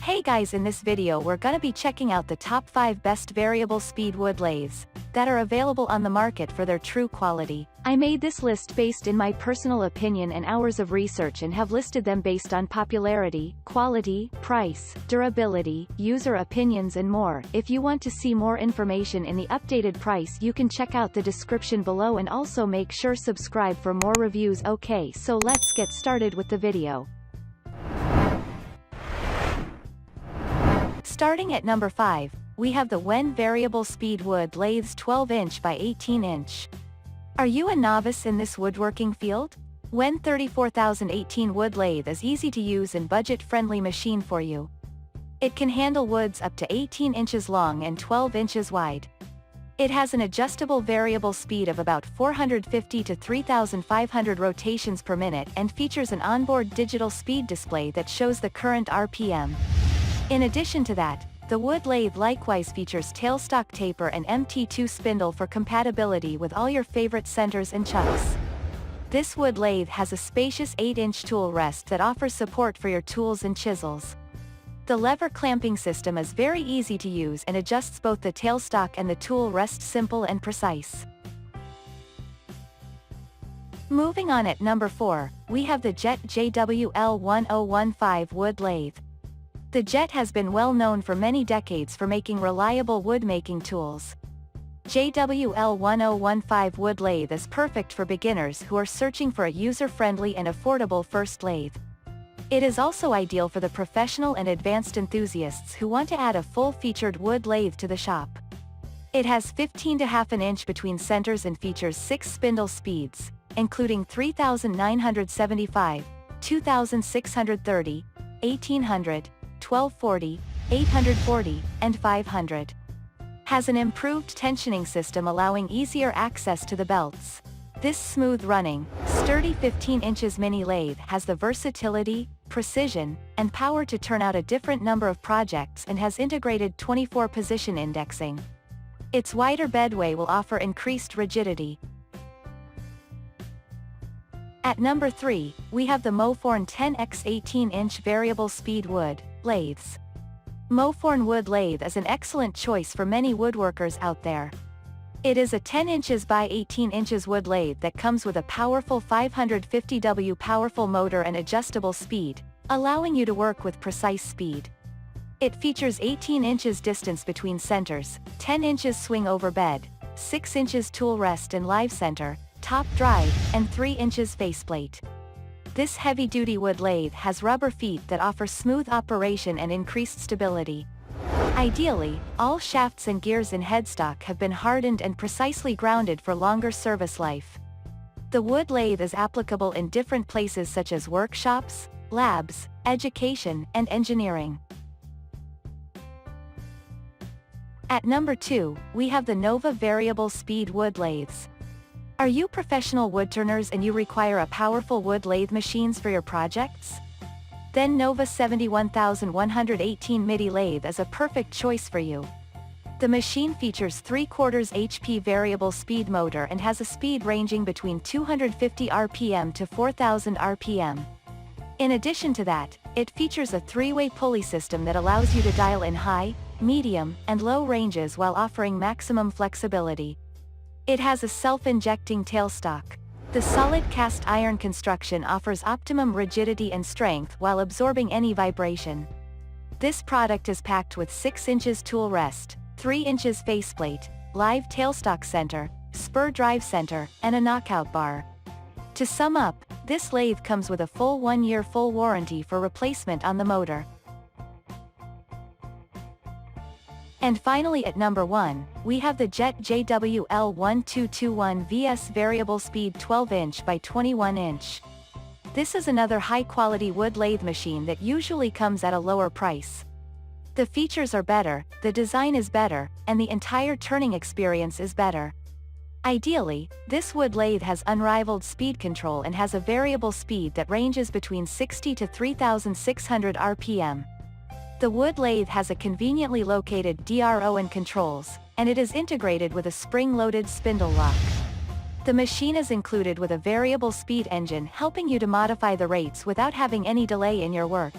Hey guys, in this video we're gonna be checking out the top 5 best variable speed wood lathes that are available on the market for their true quality. I made this list based in my personal opinion and hours of research and have listed them based on popularity, quality, price, durability, user opinions and more. If you want to see more information in the updated price, you can check out the description below and also make sure subscribe for more reviews. Okay, so let's get started with the video. Starting at number 5, we have the Variable Speed Wood Lathes 12-inch by 18-inch. Are you a novice in this woodworking field? 34018 Wood Lathe is easy to use and budget-friendly machine for you. It can handle woods up to 18 inches long and 12 inches wide. It has an adjustable variable speed of about 450 to 3,500 rotations per minute and features an onboard digital speed display that shows the current RPM. In addition to that, the wood lathe likewise features tailstock taper and MT2 spindle for compatibility with all your favorite centers and chucks. This wood lathe has a spacious 8-inch tool rest that offers support for your tools and chisels. The lever clamping system is very easy to use and adjusts both the tailstock and the tool rest simple and precise. Moving on at number 4, we have the Jet JWL1015 Wood Lathe. The Jet has been well known for many decades for making reliable wood-making tools. JWL1015 Wood Lathe is perfect for beginners who are searching for a user-friendly and affordable first lathe. It is also ideal for the professional and advanced enthusiasts who want to add a full-featured wood lathe to the shop. It has 15.5 inch between centers and features 6 spindle speeds, including 3,975, 2,630, 1,800, 1240, 840, and 500. Has an improved tensioning system allowing easier access to the belts. This smooth-running, sturdy 15 inches mini lathe has the versatility, precision, and power to turn out a different number of projects and has integrated 24-position indexing. Its wider bedway will offer increased rigidity. At number 3, we have the Mophorn 10x 18-inch Variable Speed Wood Lathes. Mophorn Wood Lathe is an excellent choice for many woodworkers out there. It is a 10 inches by 18 inches wood lathe that comes with a powerful 550W powerful motor and adjustable speed, allowing you to work with precise speed. It features 18 inches distance between centers, 10 inches swing over bed, 6 inches tool rest and live center, top drive, and 3 inches faceplate. This heavy-duty wood lathe has rubber feet that offer smooth operation and increased stability. Ideally, all shafts and gears in headstock have been hardened and precisely grounded for longer service life. The wood lathe is applicable in different places such as workshops, labs, education, and engineering. At number 2, we have the Nova Variable Speed Wood Lathes. Are you professional woodturners and you require a powerful wood lathe machines for your projects? Then Nova 71118 MIDI lathe is a perfect choice for you. The machine features 3/4 HP variable speed motor and has a speed ranging between 250 RPM to 4000 RPM. In addition to that, it features a 3-way pulley system that allows you to dial in high, medium, and low ranges while offering maximum flexibility. It has a self-injecting tailstock. The solid cast iron construction offers optimum rigidity and strength while absorbing any vibration. This product is packed with 6 inches tool rest, 3 inches faceplate, live tailstock center, spur drive center, and a knockout bar. To sum up, this lathe comes with a full 1-year full warranty for replacement on the motor. And finally at number 1, we have the Jet JWL1221 VS Variable Speed 12-inch by 21-inch. This is another high-quality wood lathe machine that usually comes at a lower price. The features are better, the design is better, and the entire turning experience is better. Ideally, this wood lathe has unrivaled speed control and has a variable speed that ranges between 60 to 3,600 RPM. The wood lathe has a conveniently located DRO and controls, and it is integrated with a spring-loaded spindle lock. The machine is included with a variable speed engine helping you to modify the rates without having any delay in your work.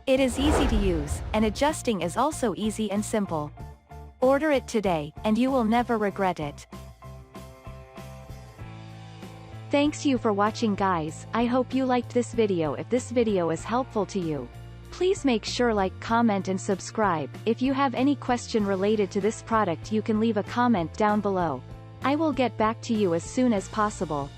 It is easy to use, and adjusting is also easy and simple. Order it today, and you will never regret it. Thanks you for watching, guys. I hope you liked this video. If this video is helpful to you, please make sure like, comment and subscribe. If you have any question related to this product, you can leave a comment down below. I will get back to you as soon as possible.